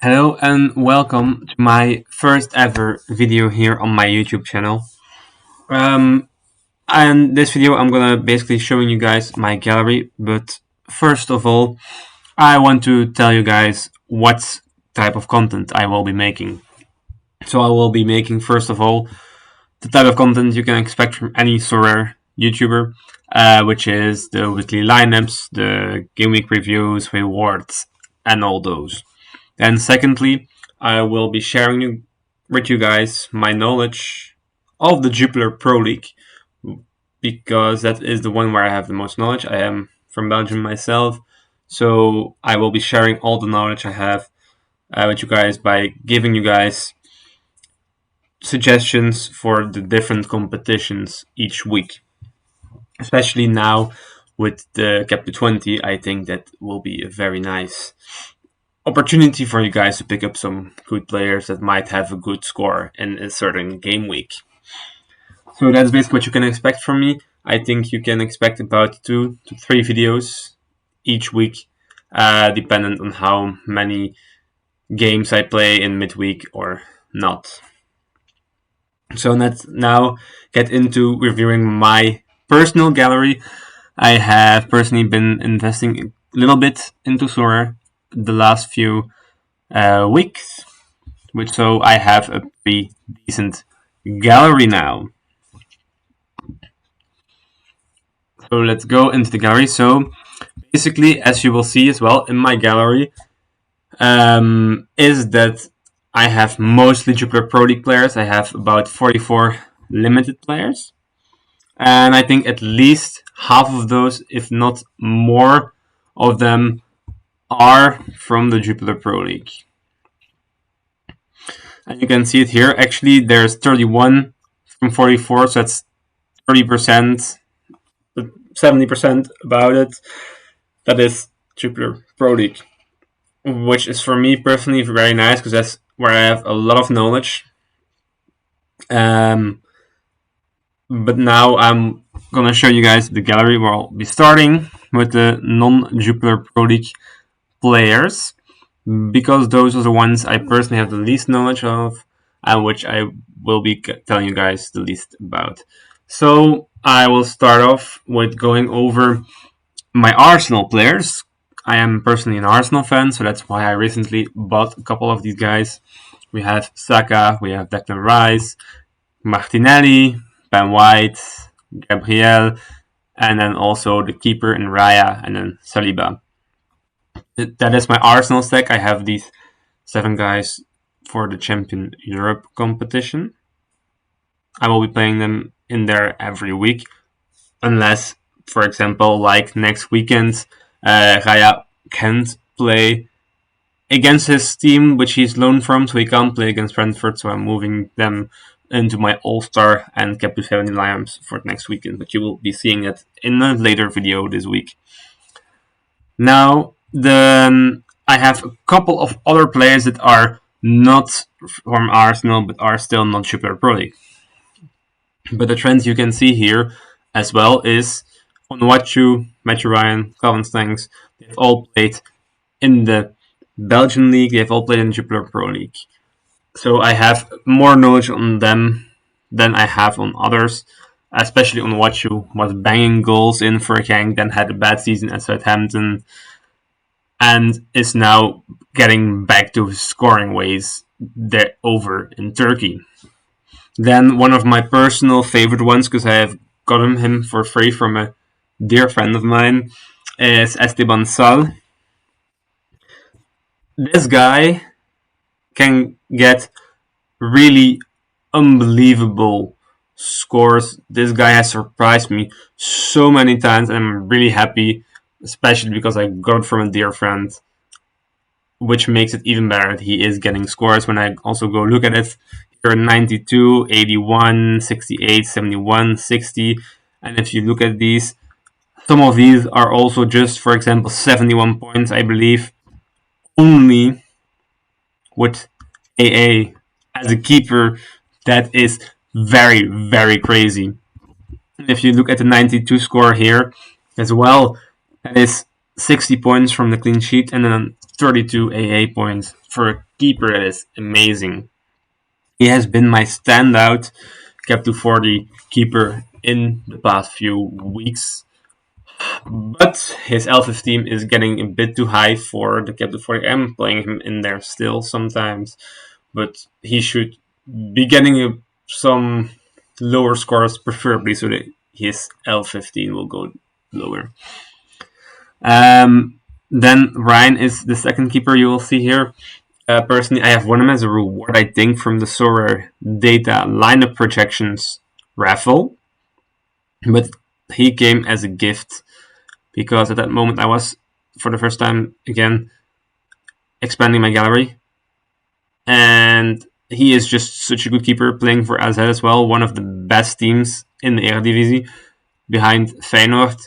Hello and welcome to my first ever video here on my YouTube channel. And this video I'm gonna basically showing you guys my gallery, but first of all I want to tell you guys what type of content I will be making. So I will be making first of all the type of content you can expect from any Sorare YouTuber, which is the weekly lineups, the game week reviews, rewards, and all those. And secondly, I will be sharing with you guys my knowledge of the Jupiler Pro League because that is the one where I have the most knowledge. I am from Belgium myself, so I will be sharing all the knowledge I have with you guys by giving you guys suggestions for the different competitions each week. Especially now with the Cap to 20, I think that will be a very nice opportunity for you guys to pick up some good players that might have a good score in a certain game week. So that's basically what you can expect from me. I think you can expect about 2 to 3 videos each week, dependent on how many games I play in midweek or not. So let's now get into reviewing my personal gallery. I have personally been investing a little bit into Sorare the last few weeks, which so I have a pretty decent gallery now. So let's go into the gallery. So basically, as you will see as well in my gallery, is that I have mostly Jupiler Pro League players. I have about 44 limited players. And I think at least half of those, if not more of them, are from the Jupiler Pro League. And you can see it here. Actually, there's 31 from 44, so that's 30%, 70% about it. That is Jupiler Pro League, which is for me personally very nice because that's where I have a lot of knowledge. But now I'm gonna show you guys the gallery where I'll be starting with the non-Jupiler Pro League players, because those are the ones I personally have the least knowledge of and which I will be telling you guys the least about. So I will start off with going over my Arsenal players. I am personally an Arsenal fan, so that's why I recently bought a couple of these guys. We have Saka, we have Declan Rice, Martinelli, Ben White, Gabriel, and then also the keeper in Raya, and then Saliba. That is my Arsenal stack. I have these 7 guys for the Champion Europe competition. I will be playing them in there every week, unless, for example, like next weekend, Raya can't play against his team, which he's loaned from, so he can't play against Brentford, so I'm moving them into my All-Star and Cap to 70 lineups for next weekend, but you will be seeing it in a later video this week. Now, I have a couple of other players that are not from Arsenal, but are still not Jupiler Pro League. But the trends you can see here as well is Onuachu, Matthew Ryan, Calvin Stanks, they've all played in the Belgian league, they've all played in the Jupiler Pro League. So I have more knowledge on them than I have on others, especially on Onuachu was banging goals in for Genk, then had a bad season at Southampton, and is now getting back to his scoring ways there over in Turkey. Then one of my personal favorite ones, because I have gotten him for free from a dear friend of mine, is Esteban Sal. This guy can get really unbelievable scores. This guy has surprised me so many times, and I'm really happy, especially because I got it from a dear friend, which makes it even better that he is getting scores. When I also go look at it, here are 92, 81, 68, 71, 60, and if you look at these, some of these are also just, for example, 71 points, I believe, only with AA as a keeper. That is very, very crazy. And if you look at the 92 score here as well, that is 60 points from the clean sheet and then 32 AA points for a keeper. That is amazing. He has been my standout cap to 40 keeper in the past few weeks. But his L15 is getting a bit too high for the cap to 40. I'm playing him in there still sometimes, but he should be getting some lower scores, preferably, so that his L15 will go lower. Then Ryan is the second keeper you will see here. Personally, I have won him as a reward, I think, from the Sorare data lineup projections raffle, but he came as a gift because at that moment I was, for the first time again, expanding my gallery, and he is just such a good keeper playing for AZ as well, one of the best teams in the Eredivisie behind Feyenoord.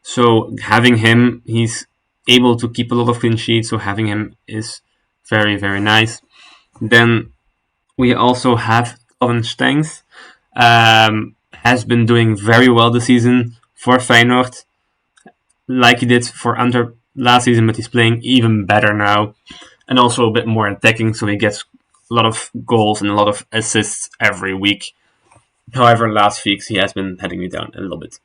So having him, he's able to keep a lot of clean sheets, so having him is very, very nice. Then we also have Calvin Stengs, has been doing very well this season for Feyenoord, like he did for Antwerp last season, but he's playing even better now, and also a bit more attacking, so he gets a lot of goals and a lot of assists every week. However, last weeks he has been heading me down a little bit.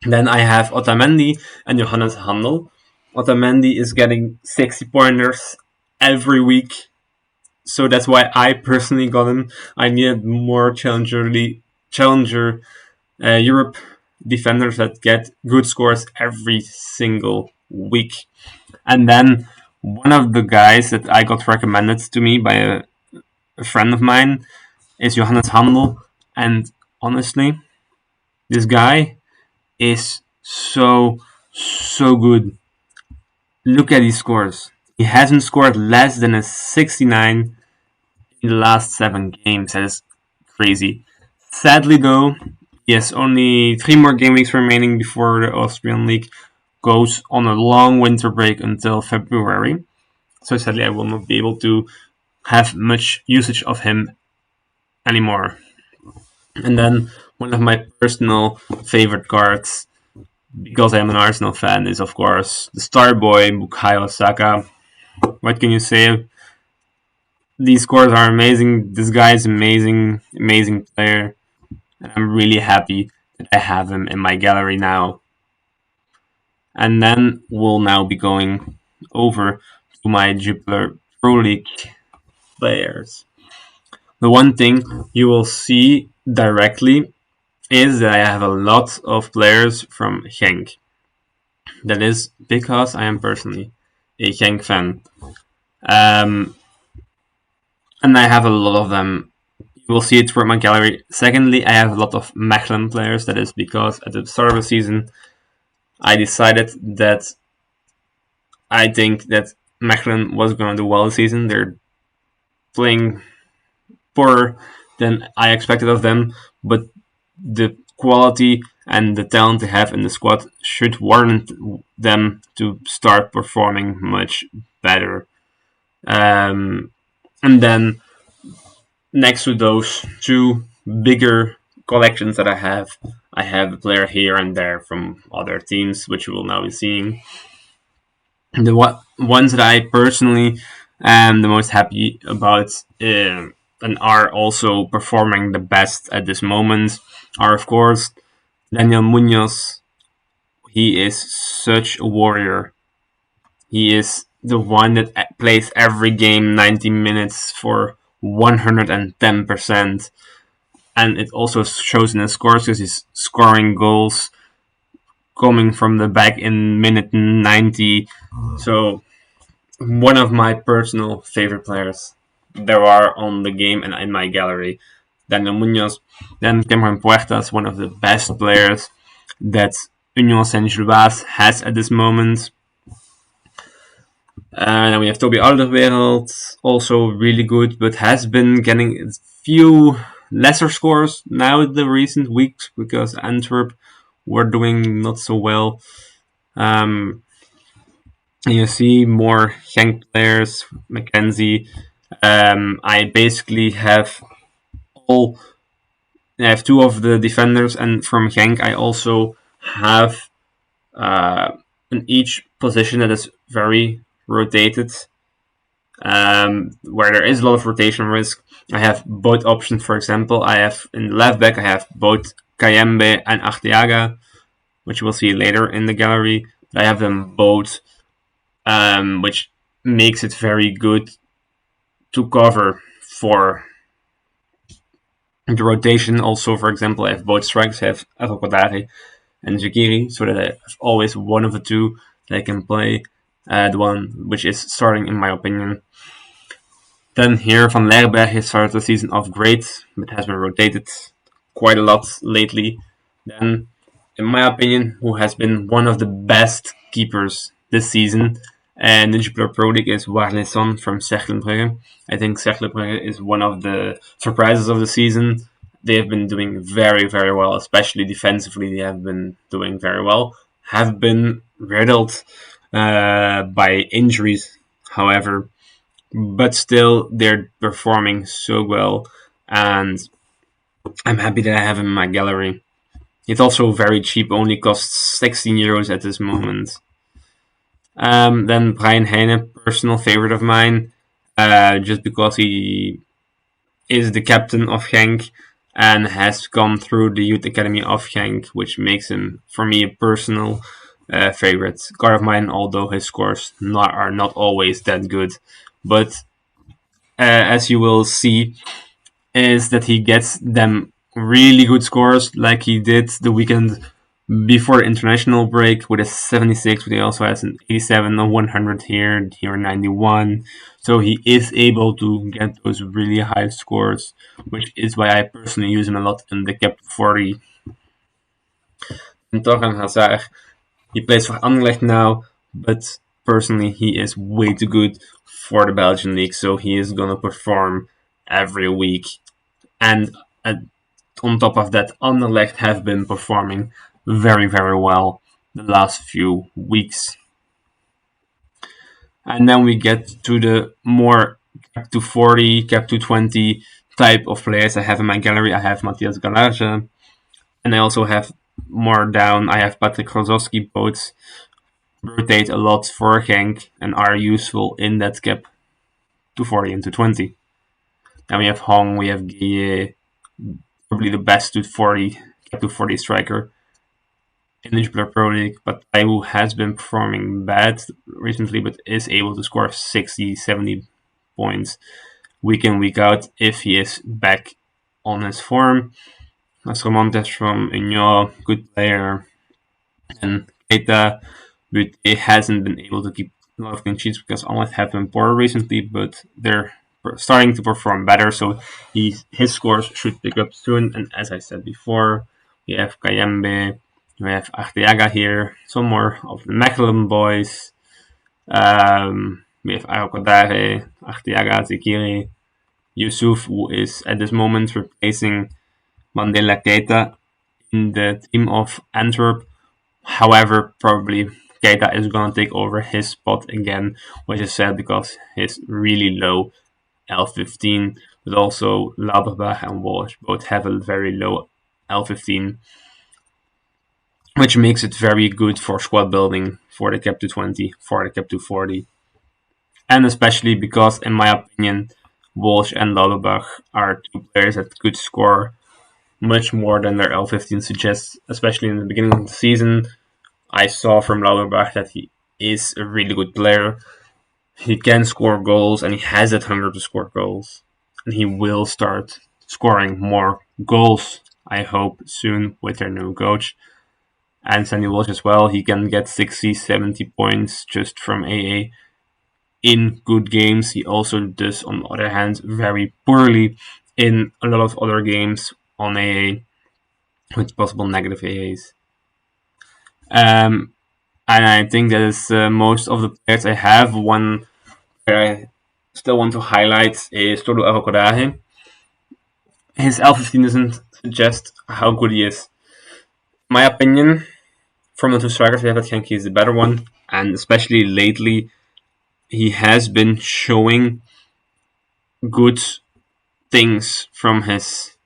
Then I have Otamendi and Johannes Handel. Otamendi is getting 60 pointers every week, so that's why I personally got him. I needed more challenger Europe defenders that get good scores every single week. And then one of the guys that I got recommended to me by a friend of mine is Johannes Handel, and honestly, this guy is so good. Look at his scores. He hasn't scored less than a 69 in the last 7 games. That is crazy. Sadly, though, he has only 3 more game weeks remaining before the Austrian League goes on a long winter break until February. So sadly, I will not be able to have much usage of him anymore. And then one of my personal favorite cards, because I'm an Arsenal fan, is of course the star boy Bukayo Saka. What can you say? These scores are amazing. This guy is amazing, amazing player. And I'm really happy that I have him in my gallery now. And then we'll now be going over to my Jupiler Pro League players. The one thing you will see directly is that I have a lot of players from Genk. That is because I am personally a Genk fan. Um, and I have a lot of them. You will see it throughout my gallery. Secondly, I have a lot of Mechelen players. That is because at the start of the season, I decided that I think that Mechelen was going to do well this season. They're playing poorer than I expected of them, but the quality and the talent they have in the squad should warrant them to start performing much better. And then next to those 2 bigger collections that I have a player here and there from other teams, which we will now be seeing. The ones that I personally am the most happy about and are also performing the best at this moment are, of course, Daniel Munoz. He is such a warrior. He is the one that plays every game 90 minutes for 110%. And it also shows in his scores because he's scoring goals coming from the back in minute 90. So, one of my personal favorite players there are on the game and in my gallery. Daniel Munoz. Then Cameron Puertas, one of the best players that Union Saint-Gilloise has at this moment. Then we have Toby Alderweireld, also really good, but has been getting a few lesser scores now in the recent weeks because Antwerp were doing not so well. And you see more Genk players, Mackenzie. I basically have all. I have 2 of the defenders, and from Genk I also have in each position that is very rotated, where there is a lot of rotation risk. I have both options. For example, I have in the left back I have both Kayembe and Arteaga, which we'll see later in the gallery. But I have them both, which makes it very good to cover for the rotation. Also, for example, I have both strikers. I have Arrokodare and Zagiri, so that I have always one of the two that I can play. The one which is starting, in my opinion. Then here, Van Lerberg has started the season off great, but has been rotated quite a lot lately. Then, in my opinion, who has been one of the best keepers this season, and the Jupiler Pro League is Warleson from Cercle I think Cercle is one of the surprises of the season. They have been doing very, very well, especially defensively. They have been doing very well. Have been riddled by injuries, however, but still they're performing so well, and I'm happy that I have him in my gallery. It's also very cheap, only costs 16 euros at this moment. Then Brian Heine, personal favorite of mine, just because he is the captain of Genk and has gone through the youth academy of Genk, which makes him, for me, a personal favorite. Guard of mine, although his scores are not always that good, but as you will see, is that he gets them really good scores, like he did the weekend before the international break with a 76, but he also has an 87, a 100 here 91. So he is able to get those really high scores, which is why I personally use him a lot in the cap 40. And Torgan Hazard, he plays for Anderlecht now, but personally he is way too good for the Belgian league, so he is gonna perform every week. And on top of that, Anderlecht have been performing very, very well the last few weeks. And then we get to the more cap to 40, cap to 20 type of players I have in my gallery. I have Matthias Galarge, and I also have more down. I have Patrick Grozowski. Both rotate a lot for Genk and are useful in that cap to 40 and to 20. Then we have Hong, we have Guille, probably the best to 40 cap to 40 striker in the Jupiler Pro League, but who has been performing bad recently, but is able to score 60, 70 points week in, week out if he is back on his form. Astromontes from Union, good player, and Keita, but it hasn't been able to keep a lot of clean sheets because Anderlecht have been poor recently, but they're starting to perform better, so his scores should pick up soon. And as I said before, we have Kayembe, we have Arteaga here, some more of the Mechelen boys. We have Arokodare, Arteaga, Zekiri, Yusuf, who is at this moment replacing Mandela Keita in the team of Antwerp. However, probably Keita is going to take over his spot again, which is sad because he's really low L15, but also Lauterbach and Walsh both have a very low L15, which makes it very good for squad building for the cap to 20, for the cap to 40. And especially because, in my opinion, Walsh and Lauterbach are two players that could score much more than their L15 suggests, especially in the beginning of the season. I saw from Lauterbach that he is a really good player. He can score goals and he has that hunger to score goals. And he will start scoring more goals, I hope, soon with their new coach. And Sandy Walsh as well. He can get 60, 70 points just from AA in good games. He also does, on the other hand, very poorly in a lot of other games on AA with possible negative AAs. And I think that is most of the players I have. One player I still want to highlight is Tolu Arokodare. His L15 doesn't suggest how good he is. In my opinion, from the two strikers we have at Genk, he's the better one. And especially lately, he has been showing good things from his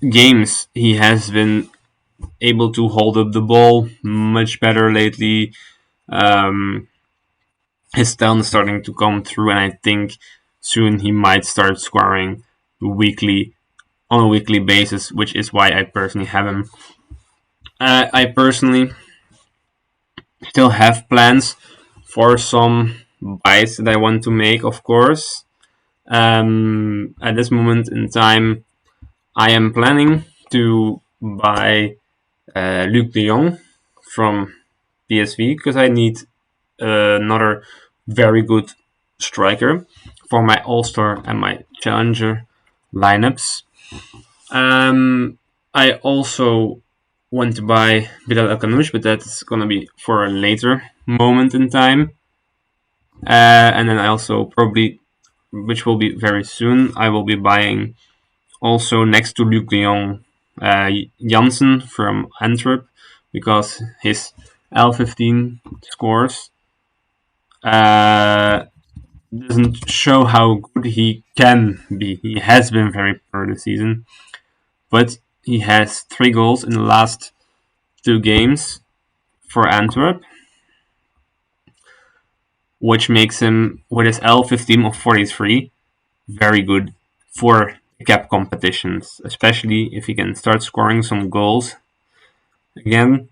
games. He has been able to hold up the ball much better lately. his talent is starting to come through, and I think soon he might start scoring weekly on a weekly basis, which is why I personally have him. I personally still have plans for some buys that I want to make, of course. At this moment in time, I am planning to buy Luc de Jong from PSV because I need another very good striker for my All Star and my Challenger lineups. I also want to buy Bilal Akanush, but that's gonna be for a later moment in time. And then I also probably, which will be very soon, I will be buying also next to Luc de Jong, Janssen from Antwerp, because his L15 scores uh, doesn't show how good he can be. He has been very poor this season, but he has 3 goals in the last 2 games for Antwerp, which makes him, with his L15 of 43, very good for cap competitions, especially if he can start scoring some goals again,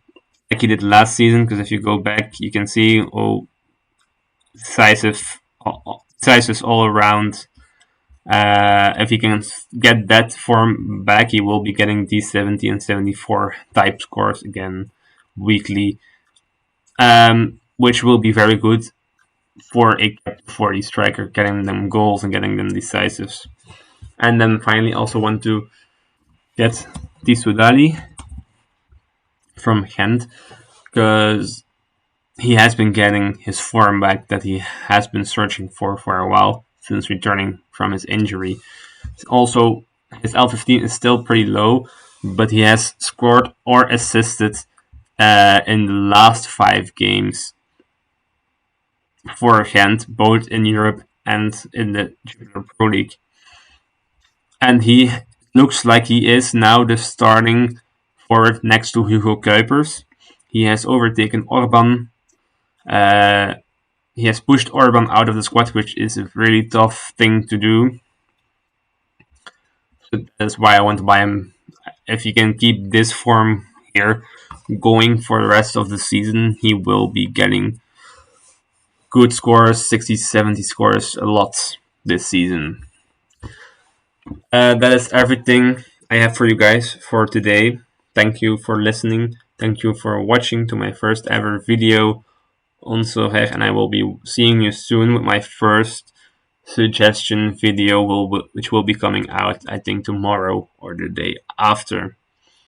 like he did last season. Because if you go back, you can see decisive, decisive all around. If he can get that form back, he will be getting these 70 and 74 type scores again weekly, which will be very good for a 40 striker, getting them goals and getting them decisives. And then finally, also want to get Tissoudali from Ghent because he has been getting his form back that he has been searching for a while since returning from his injury. Also, his L15 is still pretty low, but he has scored or assisted in the last 5 games for Ghent, both in Europe and in the Jupiler Pro League. And he looks like he is now the starting forward next to Hugo Kuipers. He has overtaken Orban. Uh, he has pushed Orban out of the squad, which is a really tough thing to do. So that's why I want to buy him. If he can keep this form here going for the rest of the season, he will be getting good scores, 60, 70 scores a lot this season. That is everything I have for you guys for today. Thank you for listening. Thank you for watching to my first ever video on Sorare, and I will be seeing you soon with my first suggestion video, which will be coming out, I think, tomorrow or the day after.